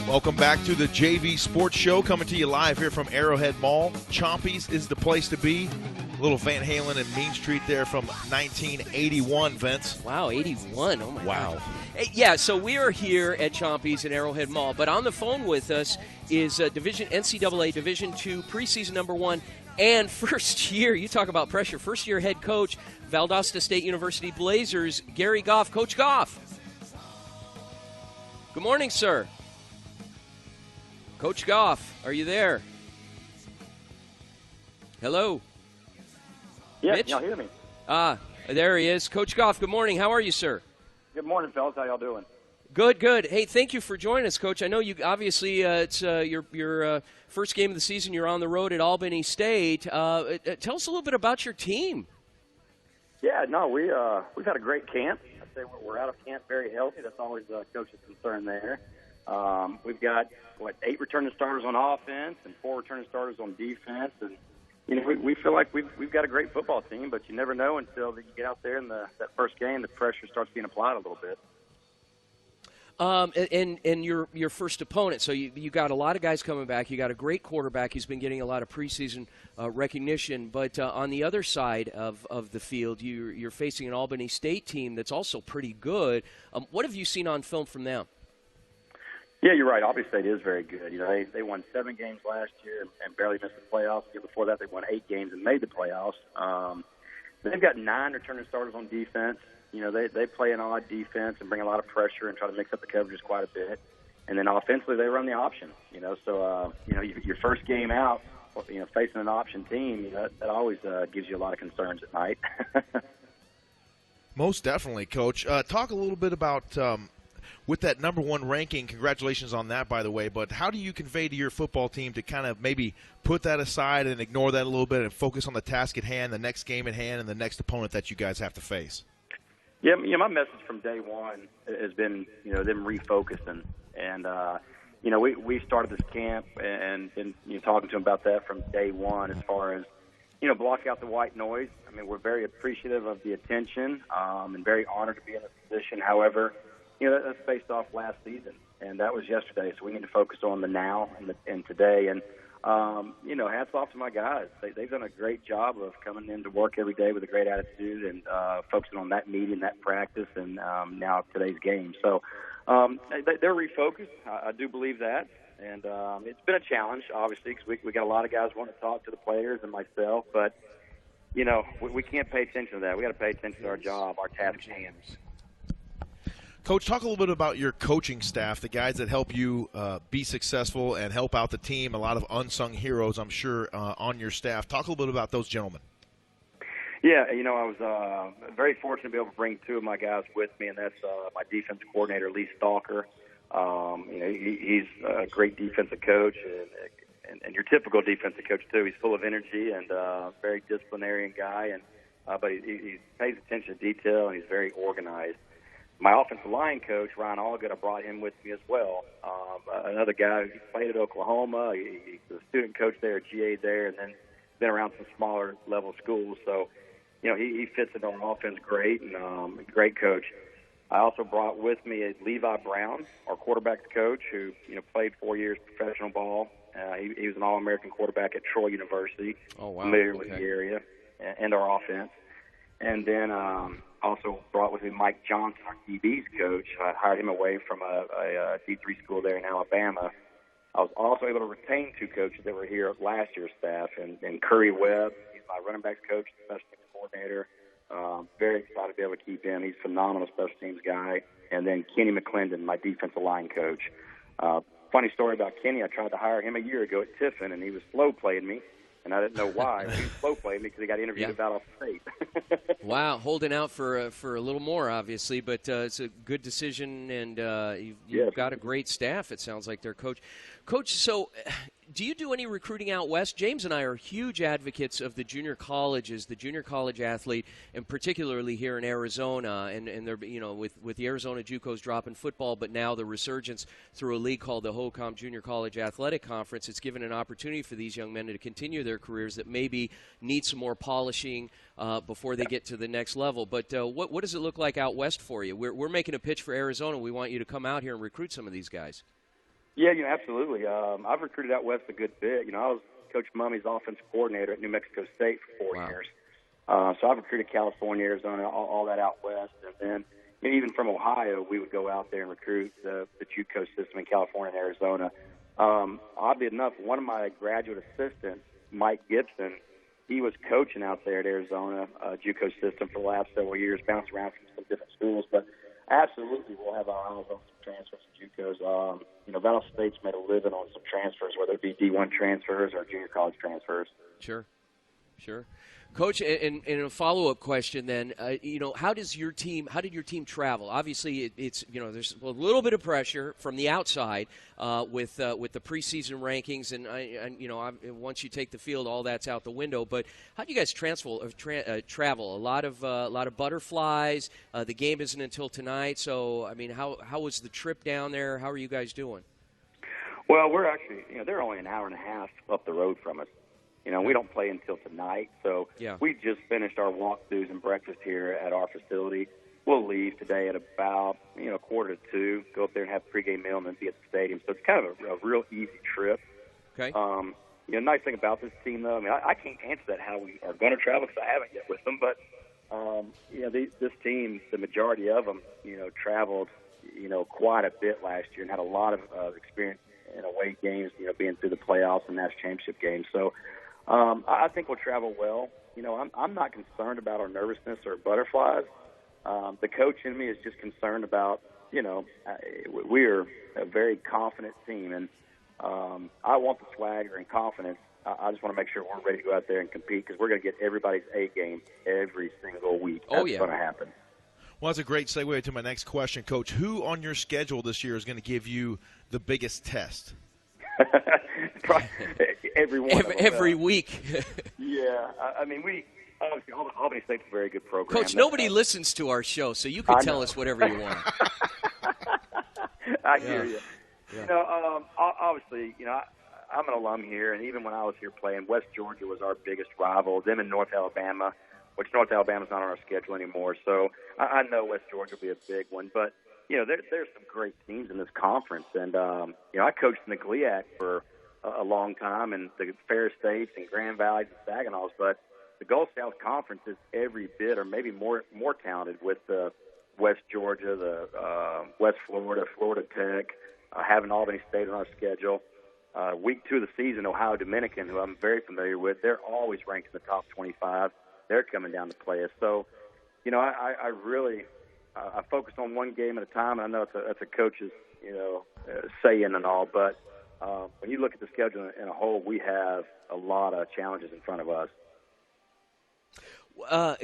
Welcome back to the JV Sports Show, coming to you live here from Arrowhead Mall. Chompy's is the place to be. A little Van Halen and Mean Street there from 1981, Vince. Wow, 81. Oh, my wow. God. Yeah, so we are here at Chompy's in Arrowhead Mall. But on the phone with us is NCAA Division II preseason number 1 and first year, you talk about pressure, first-year head coach, Valdosta State University Blazers, Gary Goff. Coach Goff. Good morning, sir. Coach Goff, are you there? Hello? Yeah, Mitch? y'all hear me? There he is. Coach Goff, good morning. How are you, sir? Good morning, fellas. How y'all doing? Good, good. Hey, thank you for joining us, Coach. I know you obviously it's your first game of the season. You're on the road at Albany State. Tell us a little bit about your team. Yeah, no, we've had a great camp. I'd say we're out of camp very healthy. That's always the coach's concern there. We've got 8 returning starters on offense and 4 returning starters on defense, and we feel like we've got a great football team. But you never know until you get out there in that first game, the pressure starts being applied a little bit. And your first opponent. So you got a lot of guys coming back. You got a great quarterback. He's been getting a lot of preseason recognition. But on the other side of the field, you're facing an Albany State team that's also pretty good. What have you seen on film from them? Yeah, you're right. Albany State is very good. They won 7 games last year and barely missed the playoffs. The year before that, they won 8 games and made the playoffs. They've got 9 returning starters on defense. They play an odd defense and bring a lot of pressure and try to mix up the coverages quite a bit. And then offensively, they run the option. So your first game out, facing an option team, that always gives you a lot of concerns at night. Most definitely, Coach. Talk a little bit about with that number 1 ranking. Congratulations on that, by the way. But how do you convey to your football team to kind of maybe put that aside and ignore that a little bit and focus on the task at hand, the next game at hand, and the next opponent that you guys have to face? Yeah, my message from day one has been, them refocusing. And, we started this camp and been talking to them about that from day one as far as, block out the white noise. I mean, we're very appreciative of the attention and very honored to be in this position. However, that's based off last season, and that was yesterday. So we need to focus on the now and today. And, hats off to my guys. They've done a great job of coming in to work every day with a great attitude and focusing on that meeting, that practice, and now today's game. So they're refocused. I do believe that. And it's been a challenge, obviously, because we got a lot of guys wanting to talk to the players and myself. But, we can't pay attention to that. We got to pay attention to our job, our task at hand. Coach, talk a little bit about your coaching staff, the guys that help you be successful and help out the team. A lot of unsung heroes, I'm sure, on your staff. Talk a little bit about those gentlemen. Yeah, I was very fortunate to be able to bring 2 of my guys with me, and that's my defensive coordinator, Lee Stalker. He's a great defensive coach, and your typical defensive coach, too. He's full of energy and very disciplinarian guy, and but he pays attention to detail, and he's very organized. My offensive line coach, Ryan Allgood, I brought him with me as well. Another guy who played at Oklahoma. He's a student coach there, a GA there, and then been around some smaller level schools. So, he fits into our offense great and a great coach. I also brought with me Levi Brown, our quarterback's coach, who played 4 years professional ball. He was an All-American quarterback at Troy University. Oh, wow. Familiar with the area and our offense. And then also brought with me Mike Johnson, our DB's coach. I hired him away from a D3 school there in Alabama. I was also able to retain 2 coaches that were here last year's staff, and Curry Webb, he's my running backs coach, special teams coordinator. Very excited to be able to keep him. He's a phenomenal special teams guy. And then Kenny McClendon, my defensive line coach. Funny story about Kenny, I tried to hire him a year ago at Tiffin, and he was slow playing me. And I didn't know why. He was slow playing me because he got interviewed at Valdosta State. Wow, holding out for a little more, obviously, but it's a good decision, and you've got a great staff, it sounds like, their coach. Coach, so do you do any recruiting out west? James and I are huge advocates of the junior colleges, the junior college athlete, and particularly here in Arizona. And they're, with the Arizona JUCOs dropping football, but now the resurgence through a league called the HOCOM Junior College Athletic Conference, it's given an opportunity for these young men to continue their careers that maybe need some more polishing before they get to the next level. But what does it look like out west for you? We're making a pitch for Arizona. We want you to come out here and recruit some of these guys. Yeah, absolutely. I've recruited out west a good bit. I was Coach Mummy's offensive coordinator at New Mexico State for 4 years. So I've recruited California, Arizona, all that out west. And then even from Ohio, we would go out there and recruit the JUCO system in California and Arizona. Oddly enough, one of my graduate assistants, Mike Gibson, he was coaching out there at Arizona JUCO system for the last several years, bounced around from some different schools. But absolutely, we'll have our eyes on some transfers from JUCOs. Valdosta State's made a living on some transfers, whether it be D1 transfers or junior college transfers. Sure. Coach, and a follow-up question then, how did your team travel? Obviously, it's there's a little bit of pressure from the outside with the preseason rankings, and once you take the field, all that's out the window. But how do you guys travel? A lot of butterflies. The game isn't until tonight, so I mean, how was the trip down there? How are you guys doing? Well, we're actually, they're only an hour and a half up the road from us. We don't play until tonight, so we just finished our walkthroughs and breakfast here at our facility. We'll leave today at about, 1:45, go up there and have a pregame meal, and then be at the stadium. So it's kind of a real easy trip. Okay. Nice thing about this team, though, I can't answer that how we are going to travel because I haven't yet with them, but, this team, the majority of them, traveled, quite a bit last year and had a lot of experience in away games, being through the playoffs and national championship games. So, I think we'll travel well. I'm not concerned about our nervousness or butterflies. The coach in me is just concerned about, we're a very confident team, and I want the swagger and confidence. I just want to make sure we're ready to go out there and compete because we're going to get everybody's A game every single week. That's going to happen. Well, that's a great segue to my next question, Coach. Who on your schedule this year is going to give you the biggest test? Every week. Yeah, we obviously Albany State's a very good program. Coach, nobody listens to our show, so you can tell us whatever you want. I hear you. Yeah. Obviously, I'm an alum here, and even when I was here playing, West Georgia was our biggest rival. Them in North Alabama, which North Alabama's not on our schedule anymore. So I know West Georgia will be a big one, but there's some great teams in this conference, and I coached in the GLIAC for a long time, and the Ferris States and Grand Valleys and Saginaw's, but the Gulf South Conference is every bit or maybe more talented with West Georgia, the West Florida, Florida Tech, having Albany State on our schedule. Week 2 of the season, Ohio Dominican, who I'm very familiar with, they're always ranked in the top 25. They're coming down to play us. So, I really I focus on one game at a time, and I know that's a coach's, saying and all, but when you look at the schedule in a whole, we have a lot of challenges in front of us.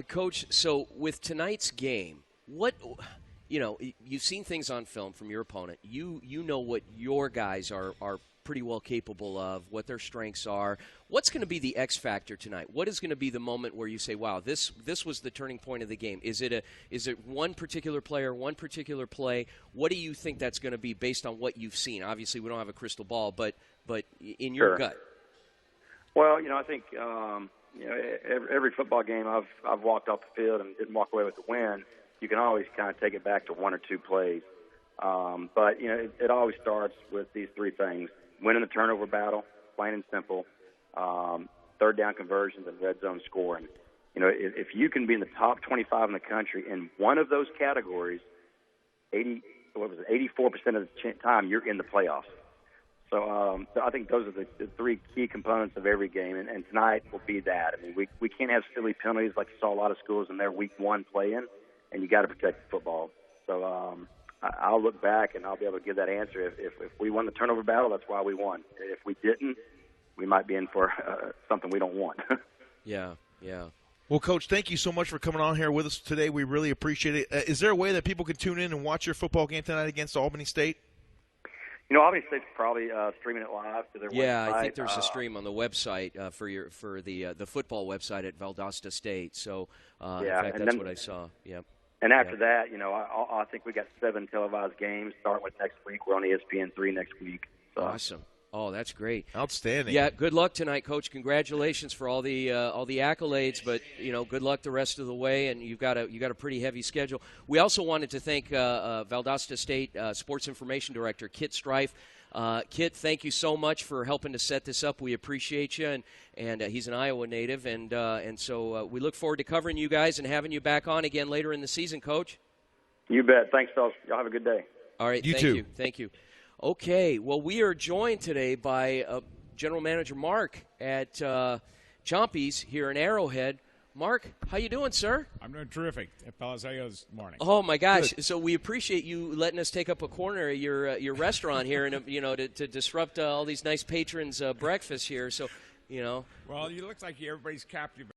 Coach, so with tonight's game, you've seen things on film from your opponent. You know what your guys are pretty well capable of, what their strengths are. What's going to be the X factor tonight? What is going to be the moment where you say, wow, this was the turning point of the game? Is it one particular player, one particular play? What do you think that's going to be based on what you've seen? Obviously, we don't have a crystal ball, but in your gut. Well, I think every football game I've walked off the field and didn't walk away with the win. You can always kind of take it back to one or two plays. But it always starts with these three things: winning the turnover battle, plain and simple, third down conversions, and red zone scoring. If you can be in the top 25 in the country in one of those categories, 84% of the time you're in the playoffs. So I think those are the three key components of every game, and tonight will be that. I mean, we can't have silly penalties like you saw a lot of schools in their week one play-in, and you got to protect the football. So I'll look back and I'll be able to give that answer. If we won the turnover battle, that's why we won. If we didn't, we might be in for something we don't want. Yeah. Well, Coach, thank you so much for coming on here with us today. We really appreciate it. Is there a way that people can tune in and watch your football game tonight against Albany State? Albany State's probably streaming it live to their website. Yeah, I think there's a stream on the website for the football website at Valdosta State. So, in fact, that's what I saw. Yeah. And after that, I think we got 7 televised games starting with next week. We're on ESPN3 next week. So. Awesome. Oh, that's great. Outstanding. Yeah, good luck tonight, Coach. Congratulations for all the accolades, but good luck the rest of the way. And you've got a pretty heavy schedule. We also wanted to thank Valdosta State Sports Information Director Kit Strife. Kit, thank you so much for helping to set this up. We appreciate you, and he's an Iowa native, and so we look forward to covering you guys and having you back on again later in the season, Coach. You bet. Thanks, fellas. Y'all have a good day. All right. You too. Thank you. Okay, well, we are joined today by General Manager Mark at Chompy's here in Arrowhead. Mark, how you doing, sir? I'm doing terrific. Fellas, how are you this morning? Oh, my gosh. Good. So we appreciate you letting us take up a corner of your restaurant here and, to disrupt all these nice patrons' breakfast here. So, Well, it looks like everybody's captive